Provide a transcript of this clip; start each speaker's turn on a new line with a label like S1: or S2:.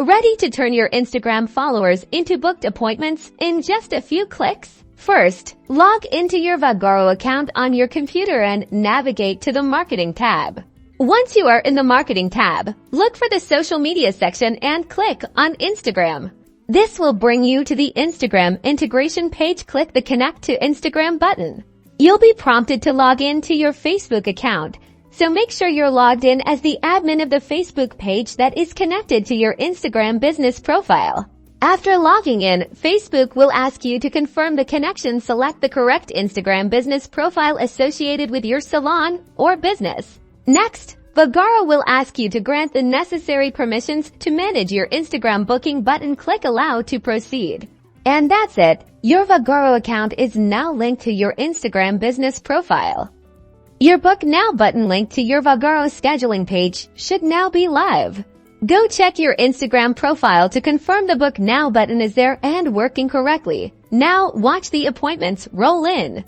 S1: Ready to turn your Instagram followers into booked appointments in just a few clicks? First, log into your Vagaro account on your computer and navigate to the Marketing tab. Once you are in the Marketing tab, look for the Social Media section and click on Instagram. This will bring you to the Instagram integration page. Click the Connect to Instagram button. You'll be prompted to log in to your Facebook account, so make sure you're logged in as the admin of the Facebook page that is connected to your Instagram business profile. After logging in, Facebook will ask you to confirm the connection. Select the correct Instagram business profile associated with your salon or business. Next, Vagaro will ask you to grant the necessary permissions to manage your Instagram booking button. Click Allow to proceed. And that's it. Your Vagaro account is now linked to your Instagram business profile. Your Book Now button linked to your Vagaro scheduling page should now be live. Go check your Instagram profile to confirm the Book Now button is there and working correctly. Now watch the appointments roll in.